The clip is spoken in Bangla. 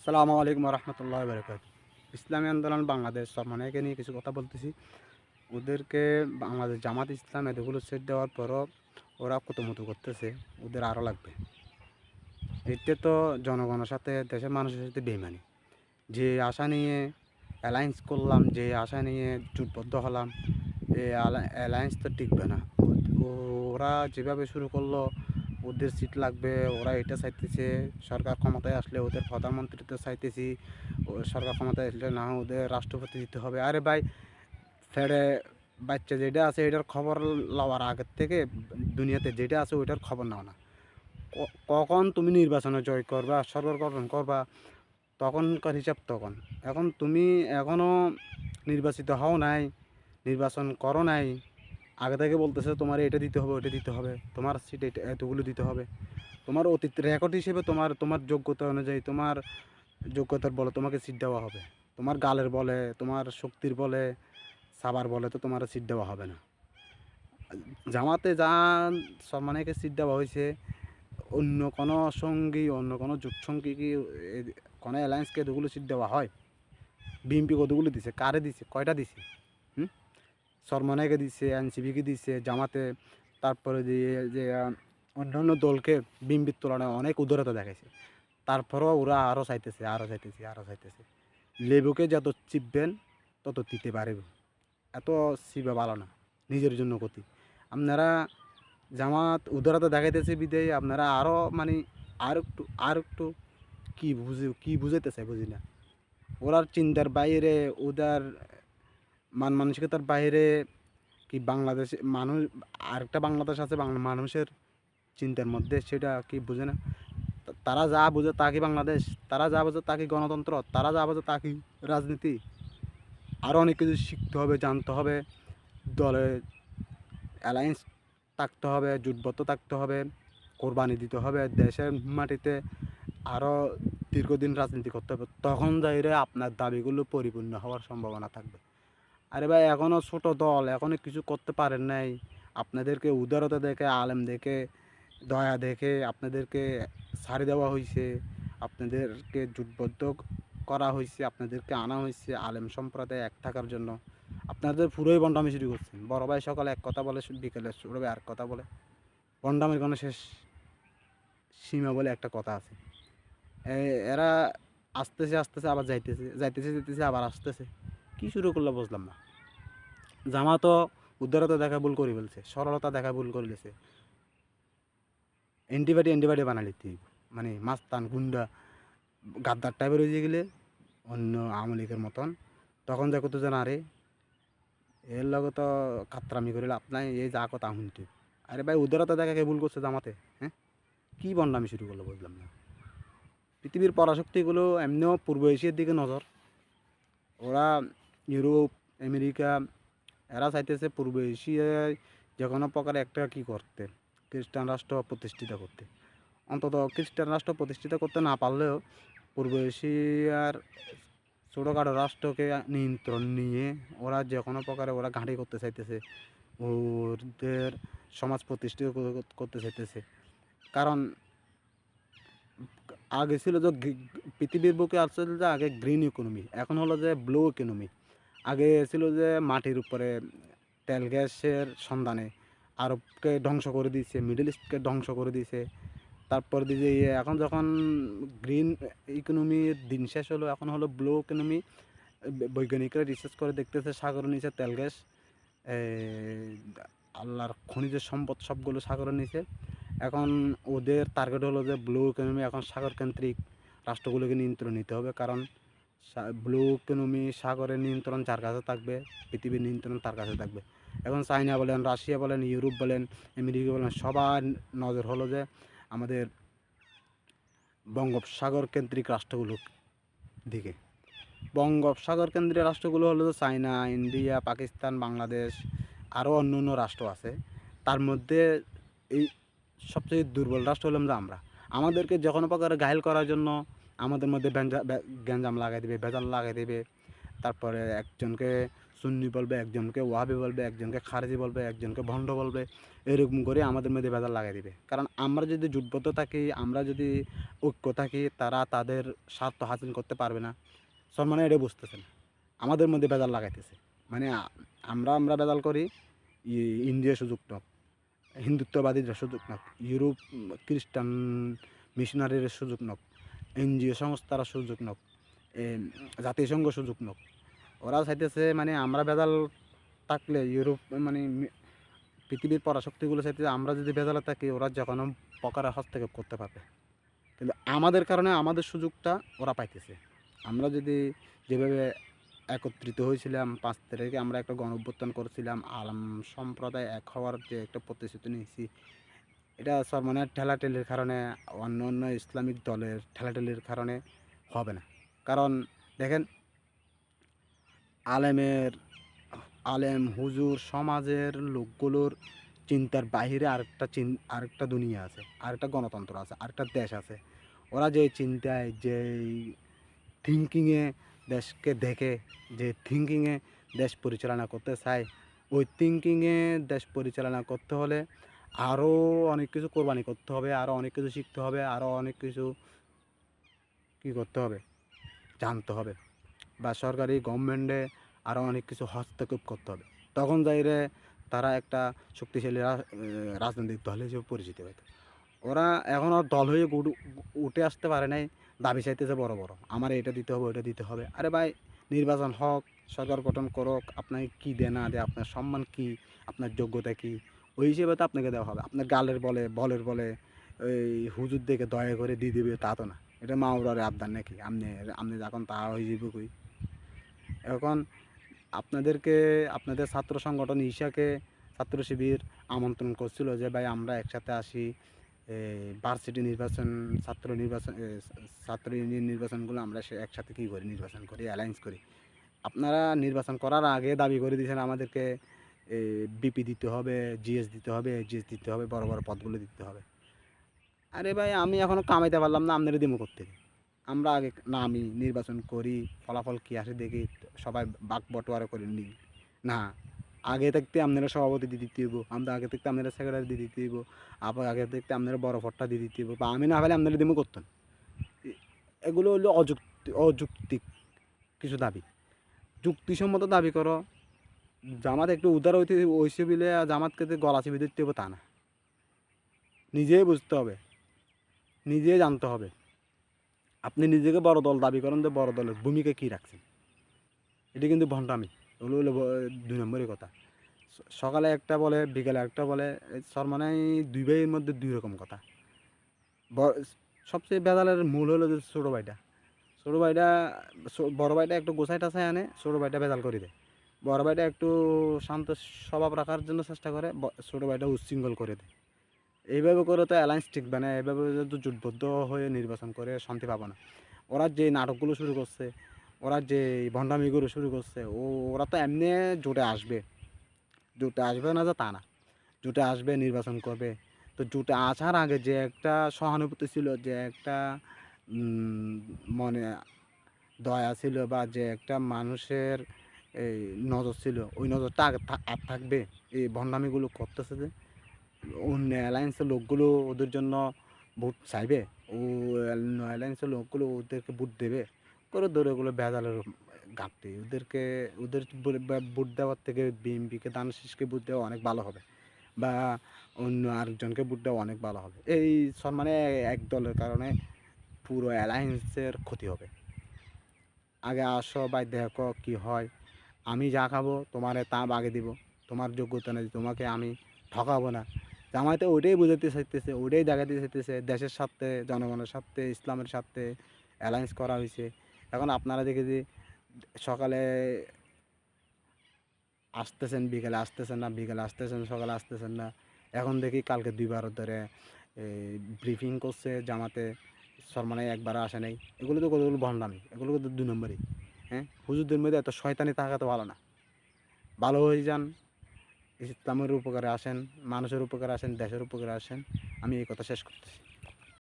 আসসালামু আলাইকুম রহমতুল্লাহ বরকাত। ইসলামী আন্দোলন বাংলাদেশ সরমানাকে নিয়ে কিছু কথা বলতেছি। ওদেরকে বাংলাদেশ জামাত ইসলাম এতগুলো সেট দেওয়ার পরও ওরা কুতুমুতু করতেছে, ওদের আরও লাগবে। এতে তো জনগণের সাথে দেশের মানুষের সাথে বেইমানি। যে আশা নিয়ে অ্যালায়েন্স করলাম, যে আশা নিয়ে জোটবদ্ধ হলাম, এই অ্যালায়েন্স তো টিকবে না। ওরা যেভাবে শুরু করলো, ওদের সিট লাগবে, ওরা এটা চাইতেছে। সরকার ক্ষমতায় আসলে ওদের প্রধানমন্ত্রীতে চাইতেছি, ও সরকার ক্ষমতায় আসলে না ওদের রাষ্ট্রপতি দিতে হবে। আরে ভাই, ফেডে বাচ্চা যেটা আছে এটার খবর লওয়ার আগের থেকে দুনিয়াতে যেটা আছে ওইটার খবর নাও না। কখন তুমি নির্বাচনে জয় করবা, সরকার গঠন করবা, তখনকার হিসাব তখন। এখন তুমি এখনও নির্বাচিত হও নাই, নির্বাচন করো নাই, আগে থেকে বলতেছে তোমার এটা দিতে হবে, ওটা দিতে হবে, তোমার সিট এটা এতগুলো দিতে হবে। তোমার অতীত রেকর্ড হিসেবে তোমার তোমার যোগ্যতা অনুযায়ী, তোমার যোগ্যতার বলে তোমাকে সিট দেওয়া হবে। তোমার গালের বলে, তোমার শক্তির বলে, সাবার বলে তো তোমার সিট দেওয়া হবে না। জামাতে যা সম্মানেকে সিট দেওয়া হয়েছে, অন্য কোনো সঙ্গী, অন্য কোনো জোট সঙ্গী কি কোনো অ্যালায়েন্সকে এতগুলো সিট দেওয়া হয়? বিএনপি কতগুলো দিছে, কারে দিছে, কয়টা দিছে? হুম, সরমনাইকে দিছে, এনসিপিকে দিছে, জামাতে, তারপরে যে অন্যান্য দলকে বিএনপির তুলনায় অনেক উদারতা দেখাইছে। তারপরেও ওরা আরও চাইতেছে, আরও চাইতেছে, আরও চাইতেছে। লেবুকে যত চিপবেন তত দিতে পারবে। এত চিপা ভালো না, নিজের জন্য ক্ষতি। আপনারা জামাত উদারতা দেখাইতেছে বিদায় আপনারা আরও মানে আর একটু কী বুঝাইতে চাই বুঝি না। ওরার চিন্তার বাইরে, ওদের মানসিকতার বাইরে কি বাংলাদেশ মানুষ, আরেকটা বাংলাদেশ আছে বাংলা মানুষের চিন্তার মধ্যে, সেটা কি বুঝে না। তারা যা বোঝে তা কি বাংলাদেশ, তারা যা বোঝে তা কি গণতন্ত্র, তারা যা বোঝে তা কি রাজনীতি? আরও অনেক কিছু শিখতে হবে, জানতে হবে। দলে অ্যালায়েন্স থাকতে হবে, জোটবদ্ধ থাকতে হবে, কোরবানি দিতে হবে, দেশের মাটিতে আরও দীর্ঘদিন রাজনীতি করতে হবে। তখন যাইরে আপনার দাবিগুলো পরিপূর্ণ হওয়ার সম্ভাবনা থাকবে। আরে ভাই, এখনও ছোট দল, এখনও কিছু করতে পারেন নাই। আপনাদেরকে উদারতা দেখে, আলেম দেখে, দয়া দেখে আপনাদেরকে ছাড়ি দেওয়া হয়েছে, আপনাদেরকে জোটবদ্ধ করা হয়েছে, আপনাদেরকে আনা হয়েছে আলেম সম্প্রদায় এক থাকার জন্য। আপনাদের পুরোই বন্ডামি শুরু করছেন। বড় ভাই সকালে এক কথা বলে, বিকেলে ছোট ভাই আর কথা বলে। বন্ডামির কোনো শেষ সীমা বলে একটা কথা আছে। এরা আসতেছে আসতেছে আবার যাইতেছে, যাইতেছে যেতেছে আবার আসতেছে। কী শুরু করলো বুঝলাম না। জামাতও উদারতা দেখা ভুল করে ফেলছে, সরলতা দেখা ভুল করে ফেলছে। এন্টিবাডি বানাই লিখতে মানে মাস্তান গুন্ডা গাদ্দার টাইপের হয়ে গেলে অন্য আওয়ামী লীগের মতন, তখন দেখো তো যেন আরে এর লগে তো খাত্রামি করে লাভ নাই, এই যা কথা শুনতে। আরে ভাই, উদারতা দেখাকে ভুল করছে জামাতে। হ্যাঁ, কী বন্ডামি শুরু করলো বুঝলাম না। পৃথিবীর পরাশক্তিগুলো এমনিও পূর্ব এশিয়ার দিকে নজর। ওরা ইউরোপ, আমেরিকা, এরা চাইতেছে পূর্ব এশিয়ায় যে কোনো প্রকারে একটা কী করতে, খ্রিস্টান রাষ্ট্র প্রতিষ্ঠিত করতে। অন্তত খ্রিস্টান রাষ্ট্র প্রতিষ্ঠিত করতে না পারলেও পূর্ব এশিয়ার ছোটোখাটো রাষ্ট্রকে নিয়ন্ত্রণ নিয়ে ওরা যে কোনো প্রকারে ওরা ঘাঁটি করতে চাইতেছে, ওদের সমাজ প্রতিষ্ঠিত করতে চাইতেছে। কারণ আগে ছিল যে পৃথিবীর বুকে আসছিল যে আগে গ্রিন ইকোনমি, এখন হলো যে ব্লু ইকোনমি। আগে ছিল যে মাটির উপরে তেল গ্যাসের সন্ধানে আরবকে ধ্বংস করে দিয়েছে, মিডল ইস্টকে ধ্বংস করে দিয়েছে। তারপর দিয়ে এখন যখন গ্রিন ইকোনমির দিন শেষ হলো, এখন হলো ব্লু ইকোনমি। বৈজ্ঞানিকরা রিসার্চ করে দেখতেছে সাগরের নিচে তেল গ্যাস, আল্লাহর খনিজ সম্পদ সবগুলো সাগরের নিচে। এখন ওদের টার্গেট হলো যে ব্লু ইকোনমি, এখন সাগরকেন্দ্রিক রাষ্ট্রগুলোকে নিয়ন্ত্রণ নিতে হবে। কারণ ব্লু ইকোনমি সাগরের নিয়ন্ত্রণ যার কাছে থাকবে, পৃথিবীর নিয়ন্ত্রণ তার কাছে থাকবে। এখন চায়না বলেন, রাশিয়া বলেন, ইউরোপ বলেন, আমেরিকা বলেন, সবার নজর হলো যে আমাদের বঙ্গোপসাগর কেন্দ্রিক রাষ্ট্রগুলোর দিকে। বঙ্গোপসাগর কেন্দ্রিক রাষ্ট্রগুলো হলো চায়না, ইন্ডিয়া, পাকিস্তান, বাংলাদেশ, আরও অন্য অন্য রাষ্ট্র আছে। তার মধ্যে এই সবচেয়ে দুর্বল রাষ্ট্র হলাম যে আমরা। আমাদেরকে যে কোনো প্রকারে ঘায়েল করার জন্য আমাদের মধ্যে গ্যাঞ্জাম লাগাই দেবে, ভেজাল লাগাই দেবে। তারপরে একজনকে সুন্নি বলবে, একজনকে ওয়াহাবি বলবে, একজনকে খারেজি বলবে, একজনকে ভণ্ড বলবে। এরকম করে আমাদের মধ্যে ভেজাল লাগাই দিবে। কারণ আমরা যদি জোটবদ্ধ থাকি, আমরা যদি ঐক্য থাকি, তারা তাদের স্বার্থ হাসিল করতে পারবে না। মানে এটা বুঝতেছে না। আমাদের মধ্যে ভেজাল লাগাইতেছে। মানে আমরা ভেজাল করি, ইন্ডিয়া সুযোগ নাক, হিন্দুত্ববাদীরা সুযোগ নাক, ইউরোপ খ্রিস্টান মিশনারিরা সুযোগ নাক, এনজিও সংস্থারা সুযোগ নাক, জাতিসংঘ সুযোগ নাক। ওরা চাইতেছে মানে আমরা ভেজাল থাকলে ইউরোপ মানে পৃথিবীর পরাশক্তিগুলো চাইতেছে আমরা যদি ভেজালে থাকি ওরা যে কোনো প্রকারে হস্তক্ষেপ করতে পারবে। কিন্তু আমাদের কারণে আমাদের সুযোগটা ওরা পাইতেছে। আমরা যদি যেভাবে একত্রিত হয়েছিলাম ৫ তারিখে আমরা একটা গণঅভ্যুত্থান করেছিলাম, আলেম সম্প্রদায় এক হওয়ার যে একটা প্রতিশ্রুতি নিয়েছি, এটা মানে ঠেলাঠেলির কারণে, অন্য ইসলামিক দলের ঠেলাঠেলির কারণে হবে না। কারণ দেখেন, আলেমের আলেম হুজুর সমাজের লোকগুলোর চিন্তার বাহিরে আরেকটা দুনিয়া আছে, আরেকটা গণতন্ত্র আছে, আরেকটা দেশ আছে। ওরা যে চিন্তায়, যেই থিঙ্কিংয়ে দেশকে দেখে, যে থিঙ্কিংয়ে দেশ পরিচালনা করতে চায়, ওই থিঙ্কিংয়ে দেশ পরিচালনা করতে হলে আরও অনেক কিছু কোরবানি করতে হবে, আরও অনেক কিছু শিখতে হবে, আরও অনেক কিছু কী করতে হবে, জানতে হবে, বা সরকারি গভর্নমেন্টে আরও অনেক কিছু হস্তক্ষেপ করতে হবে। তখন যাইরে তারা একটা শক্তিশালী রাজনৈতিক দল হিসেবে পরিচিত হতো। ওরা এখনও দল হয়ে উঠে আসতে পারে নাই, দাবি চাইতেছে বড় বড়, আমার এটা দিতে হবে, ওইটা দিতে হবে। আরে ভাই, নির্বাচন হোক, সরকার গঠন করুক, আপনাকে কী দেয় না দেয়, আপনার সম্মান কী, আপনার যোগ্যতা কী, ওই হিসেবে তো আপনাকে দেওয়া হবে। আপনার গালের বলের বলে ওই হুজুর দেখে দয়া করে দিয়ে দেবে তা তো না। এটা মাওরারে আবদার নাকি? আপনি যখন তা হয়ে যাবে কই। এখন আপনাদের ছাত্র সংগঠন ঈশাকে ছাত্র শিবির আমন্ত্রণ করছিল যে ভাই আমরা একসাথে আসি, ভার্সিটি নির্বাচন, ছাত্র ইউনিয়ন নির্বাচনগুলো আমরা একসাথে কী করি, নির্বাচন করি, অ্যালায়েন্স করি। আপনারা নির্বাচন করার আগে দাবি করে দিয়েছেন আমাদেরকে বিপি দিতে হবে, জিএস দিতে হবে, জিএস দিতে হবে, বড় বড় পদগুলো দিতে হবে। আরে ভাই, আমি এখনও কামাইতে পারলাম না, আপনারা দিমু কোত্থেকে? আমরা আগে নামি, নির্বাচন করি, ফলাফল কী আসে দেখি, সবাই বাক বটোয়ারা করে নিই। না, আগে থাকতে আপনারা সভাপতি দিয়ে দিতে হইব, আমরা আগে থাকতে আপনারা সেক্রেটারি দিয়ে দিতে হইব, আবার আগে থাকতে আপনারা বড় ভোটটা দিয়ে দিতে হইব, বা আমি না হলে আপনারা দিমু করতেন। এগুলো হলো অযৌক্তিক কিছু দাবি। যুক্তিসম্মত দাবি করো। জামাত একটু উদার হইছে বলে জামাতকে গলা চিপে দিতে হবে তা না। নিজেই বুঝতে হবে, নিজেই জানতে হবে। আপনি নিজেকে বড় দল দাবি করেন, যে বড় দলের ভূমিকা কী রাখছেন, এটা কিন্তু ভণ্ডামি। ওগুলো হলো ২ নম্বরের কথা। সকালে একটা বলে, বিকেলে একটা বলে, মানে দুই ভাইয়ের মধ্যে দুই রকম কথা। সবচেয়ে বেদালের মূল হলো যে ছোটো ভাইটা, বড় ভাইটা একটু গোছাই টাছাই আনে, ছোটো ভাইটা বেদাল করে দেয়। বড় ভাইটা একটু শান্ত স্বভাব রাখার জন্য চেষ্টা করে, ছোটো ভাইটা উচ্ছৃঙ্খল করে দেয়। এইভাবে করে তো অ্যালায়েন্স টিকবে না, এইভাবে তো জোটবদ্ধ হয়ে নির্বাচন করে শান্তি পাবো না। ওরা যে নাটকগুলো শুরু করছে, ওরা যে ভণ্ডামিগুলো শুরু করছে, ওরা তো এমনি জোটে আসবে না যে তা না। জোটে আসবে, নির্বাচন করবে। তো জোটে আসার আগে যে একটা সহানুভূতি ছিল, যে একটা মনে দয়া ছিল, বা যে একটা মানুষের এই নজর ছিল, ওই নজরটা আগে আর থাকবে। এই ভণ্ডামিগুলো করতেছে যে অন্য অ্যালায়েন্সের লোকগুলো ওদের জন্য ভোট চাইবে, ও অন্য অ্যালায়েন্সের লোকগুলো ওদেরকে ভোট দেবে করে ধরে, ওগুলো ভেজালের ঘাটতি। ওদের ভোট দেওয়ার থেকে বিএনপিকে, ধানের শীষকে ভোট দেওয়া অনেক ভালো হবে, বা অন্য আরেকজনকে ভোট দেওয়া অনেক ভালো হবে। এই মানে এক দলের কারণে পুরো অ্যালায়েন্সের ক্ষতি হবে। আগে আসো ভাই, দেখো কি হয়। আমি যা খাবো তোমারে তা বাগে দিব, তোমার যোগ্যতা নেই, তোমাকে আমি ঠকাবো না। জামায়াতে ওইটাই বোঝাতে চাইতেছে, ওইটাই দেখাতে চাইতেছে, দেশের স্বার্থে, জনগণের স্বার্থে, ইসলামের স্বার্থে অ্যালায়েন্স করা হয়েছে। এখন আপনারা দেখে যে সকালে আসতেছেন, বিকেলে আসতেছেন না, বিকেলে আসতেছেন, সকালে আসতেছেন না। এখন দেখি কালকে ২ বার ধরে ব্রিফিং করছে জামাতে, মানে একবারও আসে নাই। এগুলো তো কতগুলো ভণ্ডামি, এগুলো তো ২ নম্বরই। হ্যাঁ, হুজুরদের মধ্যে এত শয়তানি থাকা তো ভালো না। ভালো হয়ে যান, ইসলামের উপকারে আসেন, মানুষের উপকারে আসেন, দেশের উপকারে আসেন। আমি এই কথা শেষ করতেছি।